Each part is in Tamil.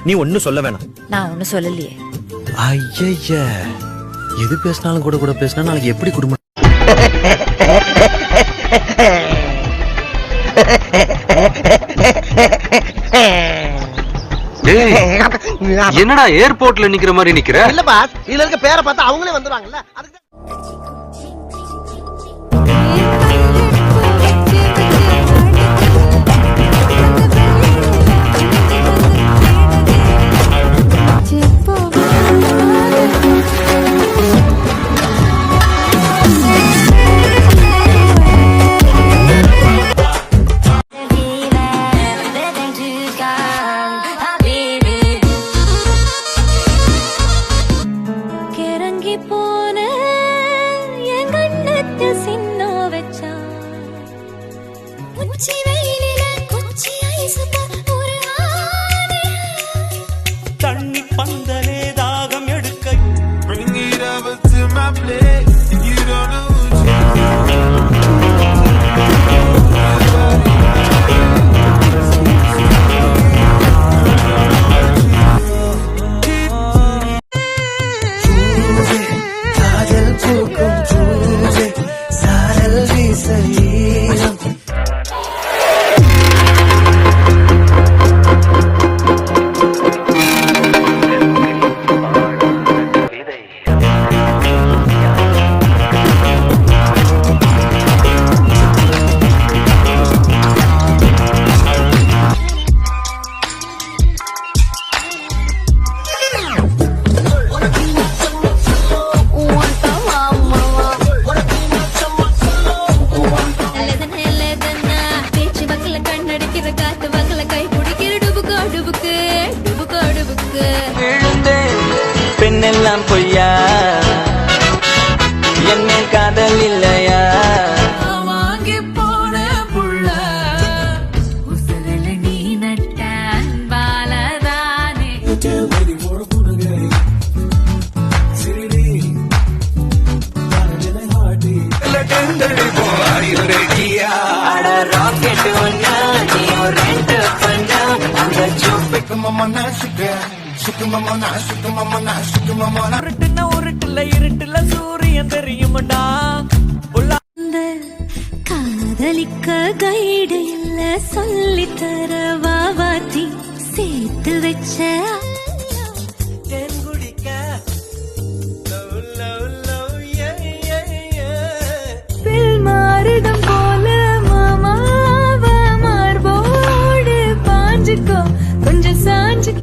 நீ ஒன்னும் சொல்ல வேணாம். நான் ஒன்னும் சொல்லலையே. ஐய, எது பேசினாலும் கூட கூட பேசினா நாளைக்கு எப்படி குடும்பம்? என்னடா ஏர்போர்ட்ல நிக்கிற மாதிரி நிக்கிற? இல்ல பாஸ், இதுல இருக்க பேரை பார்த்தா அவங்களே வந்துருவாங்கல்ல. தண்ணி பந்தலே தாகம் எடுக்க காதல் பூக்கும் பூவே சாரல் வீசலீனம் பெண்ணெல்லாம் பொய்யா, என்ன காதல் இல்லையா? வாங்கி போன புள்ள உசரல நீ நட்டான் பாலதானே. ராக்கெட் ஒன்னா நீ ரெண்டு பண்ணா அந்த உருட்டுல இருட்டுல சூரியன் தெரியுமடா. காதலிக்க கைடு இல்ல சொல்லி தர வாவாத்தி சேர்த்து வச்ச தேன் குடிக்க மாறுடம் போல மாமாவ மார்போடு பாஞ்சுக்கோ கொஞ்சம் சாஞ்சு.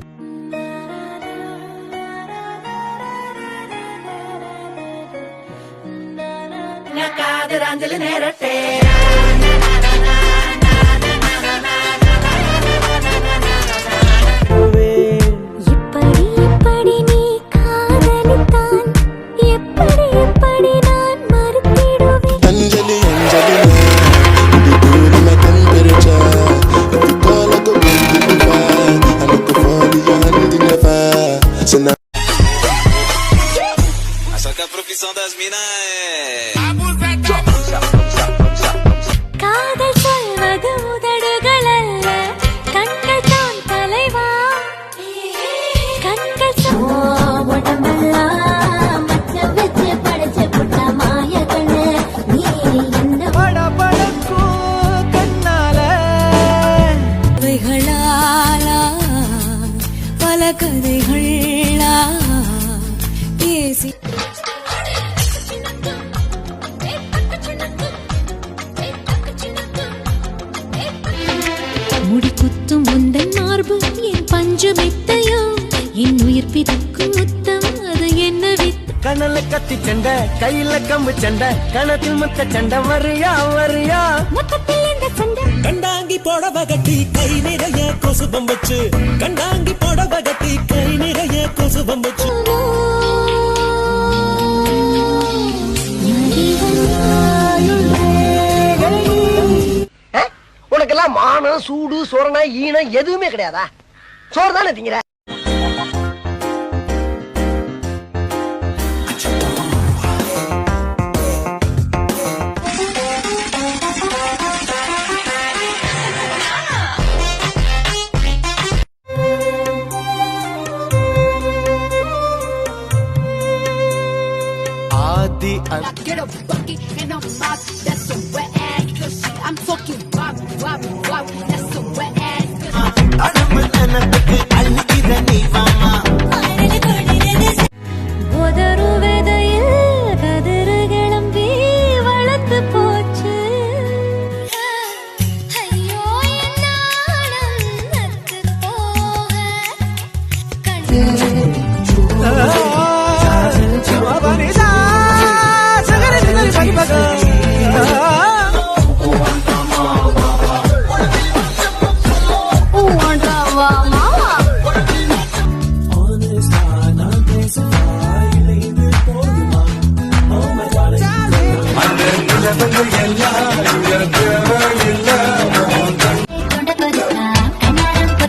காதராஞ்சலி நேரட்டே எப்படி எப்படி நீ காதலித்தான் எப்படி எப்படி நான் மறுத்திடுவேன். अंजलि अंजलि दूर में temperature if you call I go bring you fire I make the fall you hand in the fire so now só que a profissão das minas காதல் சொல்வது உதடுகள் அல்ல கண்கள் தான் தலைவா. கண்கள் உடம்பெல்லாம் மச்சம் வச்சு படைச்சு புட்ட மாய கண்ணு நீ என்ன படபடக்கும் கண்ணால கதைகளாலா பல கதைகளா பேசி முடி குத்தும் முந்தன் மார்பு என் பஞ்சு மெத்தையோ என் உயிர் பிரிக்கும் முத்தம் அது என்ன வித்து. கண்ணல கத்தி சண்டை, கையில கம்பு சண்டை, கணத்தில் முத்த சண்டை, வரியா வரியா மொத்தத்தில் இந்த சண்டை. கண்டாங்கி போடவ கட்டி கை நிறைய கொசுபம் வச்சு கண்டாங்கி போடவ கட்டி கை நிறைய கொசுபம் வச்சு உனக்கெல்லாம் மானம் சூடு சொரணை ஈனம் எதுவுமே கிடையாதா? சோறு தானே திங்கிற? and I'm not, that's a wet ass cushion. I'm talking wop, wop, wop, that's a wet ass cushion. உதறு விதையில் கதிரு கிளம்பி வளர்த்து போச்சு. ஐயோ என் நாணம் நத்து போக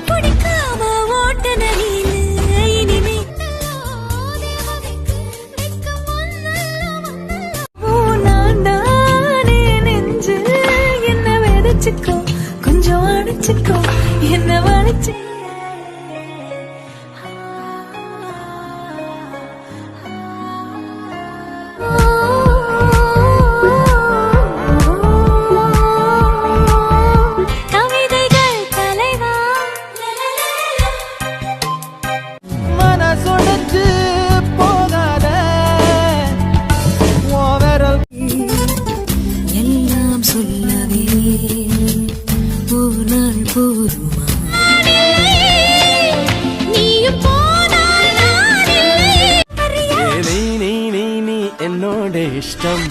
பிடிக்காம ஓட்டுன நீனு இனிமே நான் தானே நெஞ்சு என்ன விதைச்சுக்கோ கொஞ்சம் அணைச்சுக்கோ என்ன வளைச்சு கவிதைகள் தலைவா மனசொடைச்சு போகாத உன் விரல் எல்லாம் சொல்லவே ஒரு நாள் போதுமா நீயும் போனால் நான் இல்லை. நீ என்னோட இஷ்டம்